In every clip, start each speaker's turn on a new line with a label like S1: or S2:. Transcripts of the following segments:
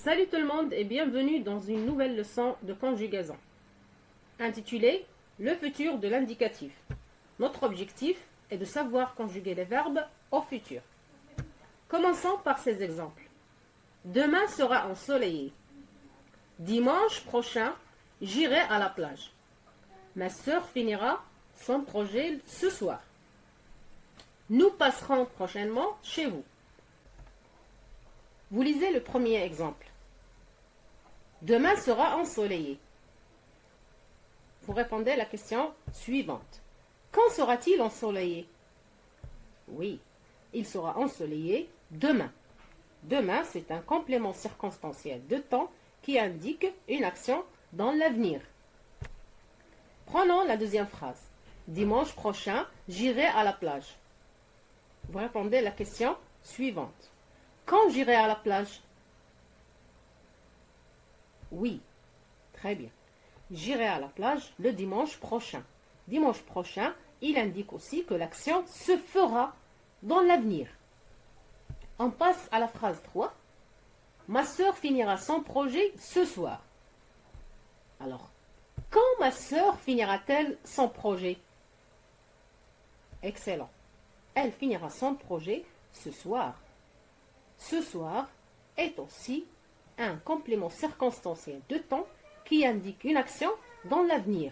S1: Salut tout le monde et bienvenue dans une nouvelle leçon de conjugaison intitulée Le futur de l'indicatif. Notre objectif est de savoir conjuguer les verbes au futur. Commençons par ces exemples. Demain sera ensoleillé. Dimanche prochain, j'irai à la plage. Ma sœur finira son projet ce soir. Nous passerons prochainement chez vous. Vous lisez le premier exemple. Demain sera ensoleillé. Vous répondez à la question suivante. Quand sera-t-il ensoleillé? Oui, il sera ensoleillé demain. Demain, c'est un complément circonstanciel de temps qui indique une action dans l'avenir. Prenons la deuxième phrase. Dimanche prochain, j'irai à la plage. Vous répondez à la question suivante. Quand j'irai à la plage? Oui, très bien. J'irai à la plage le dimanche prochain. Dimanche prochain, il indique aussi que l'action se fera dans l'avenir. On passe à la phrase 3. Ma sœur finira son projet ce soir. Alors, quand ma sœur finira-t-elle son projet? Excellent. Elle finira son projet ce soir. Ce soir est aussi un complément circonstanciel de temps qui indique une action dans l'avenir.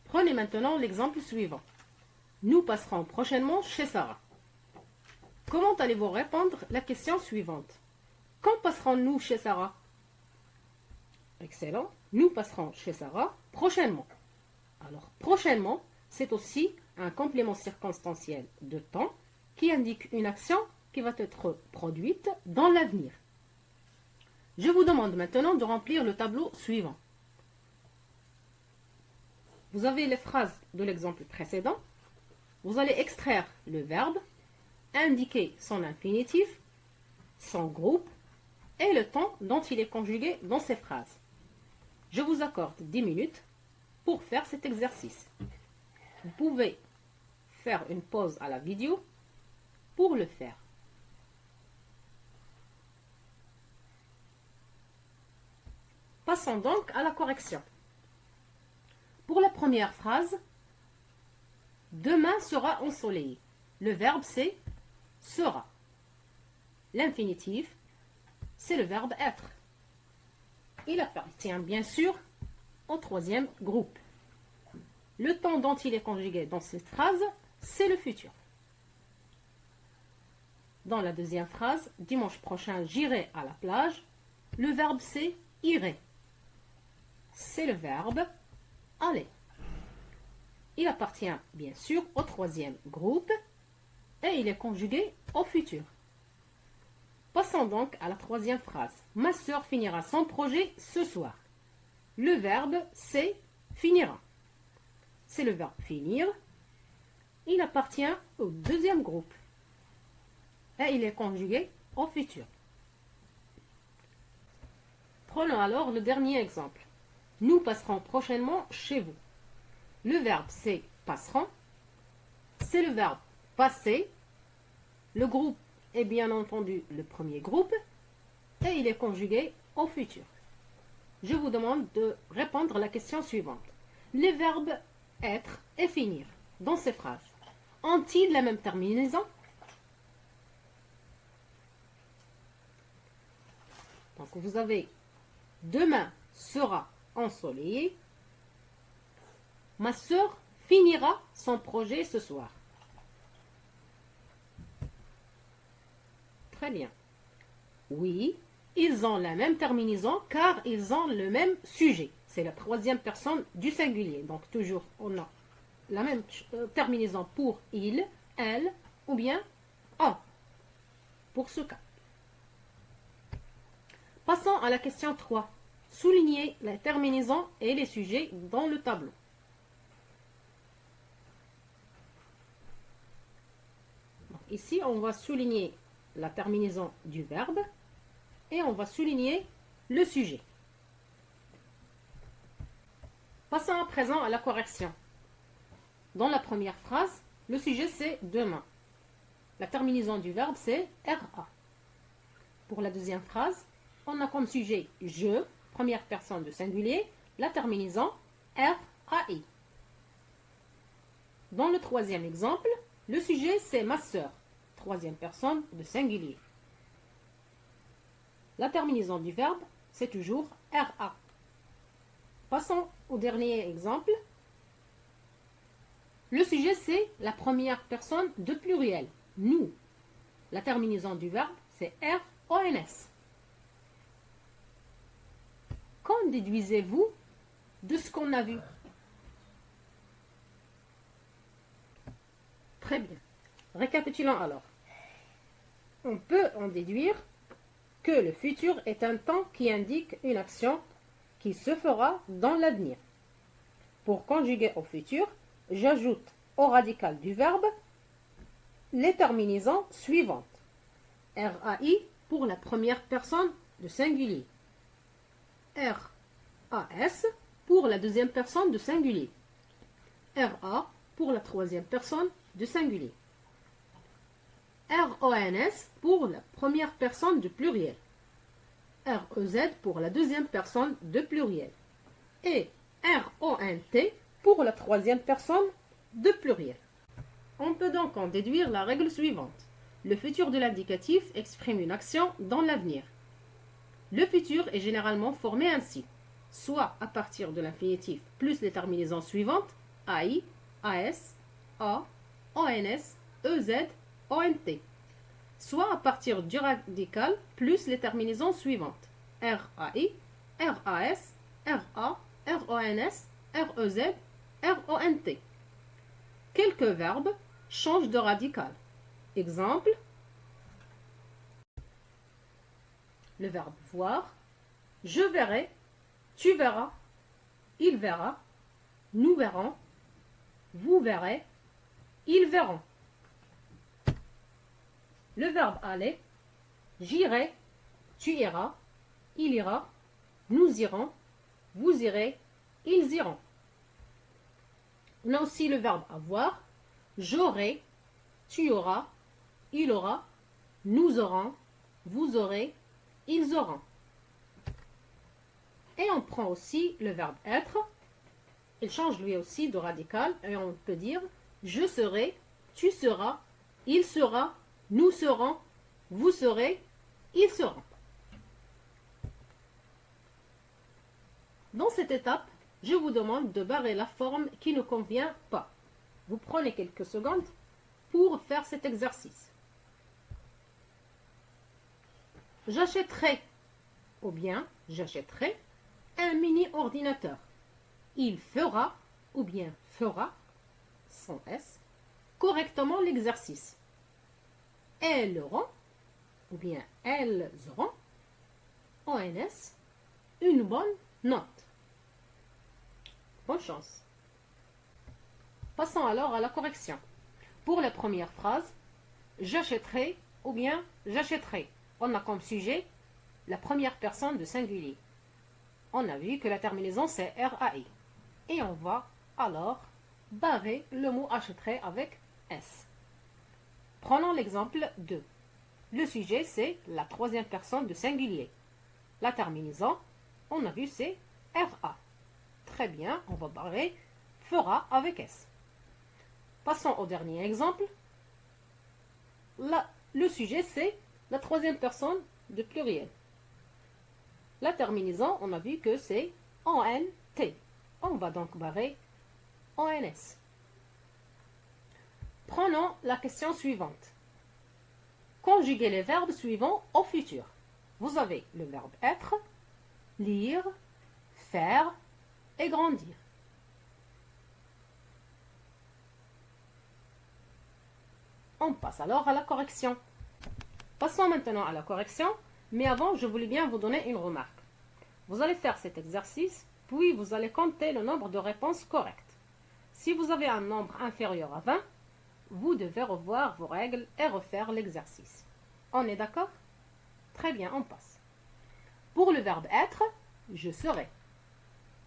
S1: Prenez maintenant l'exemple suivant. Nous passerons prochainement chez Sarah. Comment allez-vous répondre à la question suivante? Quand passerons-nous chez Sarah? Excellent. Nous passerons chez Sarah prochainement. Alors, prochainement, c'est aussi un complément circonstanciel de temps qui indique une action qui va être produite dans l'avenir. Je vous demande maintenant de remplir le tableau suivant. Vous avez les phrases de l'exemple précédent. Vous allez extraire le verbe, indiquer son infinitif, son groupe et le temps dont il est conjugué dans ces phrases. Je vous accorde 10 minutes pour faire cet exercice. Vous pouvez faire une pause à la vidéo pour le faire. Passons donc à la correction. Pour la première phrase, demain sera ensoleillé. Le verbe c'est sera. L'infinitif, c'est le verbe être. Il appartient bien sûr au troisième groupe. Le temps dont il est conjugué dans cette phrase, c'est le futur. Dans la deuxième phrase, dimanche prochain, j'irai à la plage. Le verbe c'est irai. C'est le verbe aller. Il appartient bien sûr au troisième groupe et il est conjugué au futur. Passons donc à la troisième phrase. Ma sœur finira son projet ce soir. Le verbe c'est finira. C'est le verbe finir. Il appartient au deuxième groupe et il est conjugué au futur. Prenons alors le dernier exemple. Nous passerons prochainement chez vous. Le verbe c'est passeront. C'est le verbe passer. Le groupe est bien entendu le premier groupe et il est conjugué au futur. Je vous demande de répondre à la question suivante. Les verbes être et finir dans ces phrases ont-ils la même terminaison? Donc vous avez demain sera ensoleillé. Ma sœur finira son projet ce soir. Très bien. Oui, ils ont la même terminaison car ils ont le même sujet. C'est la troisième personne du singulier. Donc toujours, on a la même terminaison pour il, elle ou bien on. Pour ce cas. Passons à la question 3. Soulignez la terminaison et les sujets dans le tableau. Donc, ici, on va souligner la terminaison du verbe et on va souligner le sujet. Passons à présent à la correction. Dans la première phrase, le sujet c'est demain. La terminaison du verbe c'est RA. Pour la deuxième phrase, on a comme sujet je, première personne de singulier, la terminaison RAI. Dans le troisième exemple, le sujet c'est ma sœur, troisième personne de singulier. La terminaison du verbe c'est toujours RA. Passons au dernier exemple. Le sujet c'est la première personne de pluriel, nous. La terminaison du verbe c'est RONS. Qu'en déduisez-vous de ce qu'on a vu? Très bien. Récapitulons alors. On peut en déduire que le futur est un temps qui indique une action qui se fera dans l'avenir. Pour conjuguer au futur, j'ajoute au radical du verbe les terminaisons suivantes. RAI pour la première personne de singulier. RAS pour la deuxième personne de singulier. RA pour la troisième personne de singulier. RONS pour la première personne de pluriel. REZ pour la deuxième personne de pluriel. Et RONT pour la troisième personne de pluriel. On peut donc en déduire la règle suivante. Le futur de l'indicatif exprime une action dans l'avenir. Le futur est généralement formé ainsi, soit à partir de l'infinitif plus les terminaisons suivantes, AI, AS, A, ONS, EZ, ONT, soit à partir du radical plus les terminaisons suivantes, RAI, RAS, RA, RONS, REZ, RONT. Quelques verbes changent de radical. Exemple, le verbe voir, je verrai, tu verras, il verra, nous verrons, vous verrez, ils verront. Le verbe aller, j'irai, tu iras, il ira, nous irons, vous irez, ils iront. On a aussi le verbe avoir, j'aurai, tu auras, il aura, nous aurons, vous aurez, ils auront. Et on prend aussi le verbe être. Il change lui aussi de radical et on peut dire je serai, tu seras, il sera, nous serons, vous serez, ils seront. Dans cette étape, je vous demande de barrer la forme qui ne convient pas. Vous prenez quelques secondes pour faire cet exercice. J'achèterai ou bien j'achèterai un mini ordinateur. Il fera ou bien fera, sans S, correctement l'exercice. Elles auront ou bien elles auront, ONS, une bonne note. Bonne chance. Passons alors à la correction. Pour la première phrase, j'achèterai ou bien j'achèterai. On a comme sujet la première personne de singulier. On a vu que la terminaison c'est RAI. Et on va alors barrer le mot achèterai avec S. Prenons l'exemple 2. Le sujet c'est la troisième personne de singulier. La terminaison, on a vu c'est RA. Très bien, on va barrer fera avec S. Passons au dernier exemple. Le sujet c'est la troisième personne de pluriel. La terminaison, on a vu que c'est ONT. On va donc barrer ONS. Prenons la question suivante. Conjuguez les verbes suivants au futur. Vous avez le verbe être, lire, faire et grandir. On passe alors à la correction. Passons maintenant à la correction, mais avant, je voulais bien vous donner une remarque. Vous allez faire cet exercice, puis vous allez compter le nombre de réponses correctes. Si vous avez un nombre inférieur à 20, vous devez revoir vos règles et refaire l'exercice. On est d'accord? Très bien, on passe. Pour le verbe être, je serai,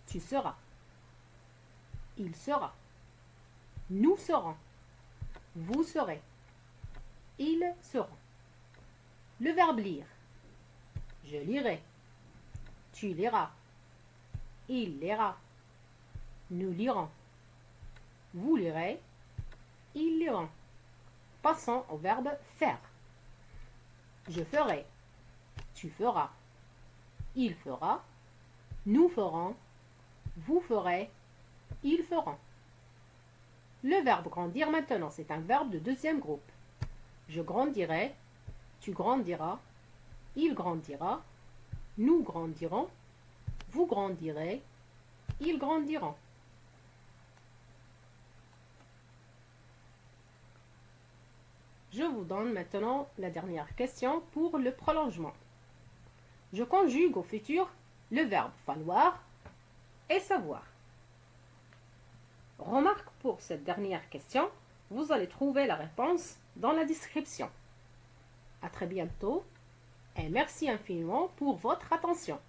S1: tu seras, il sera, nous serons, vous serez, ils seront. Le verbe lire, je lirai, Tu liras. Il lira. Nous lirons. Vous lirez. Ils liront. Passons au verbe faire. Je ferai. Tu feras. Il fera. Nous ferons. Vous ferez. Ils feront. Le verbe grandir maintenant, c'est un verbe de deuxième groupe. Je grandirai. Tu grandiras. Il grandira. Nous grandirons. Vous grandirez. Ils grandiront. Je vous donne maintenant la dernière question pour le prolongement. Je conjugue au futur le verbe falloir et savoir. Remarque pour cette dernière question, vous allez trouver la réponse dans la description. À très bientôt et merci infiniment pour votre attention.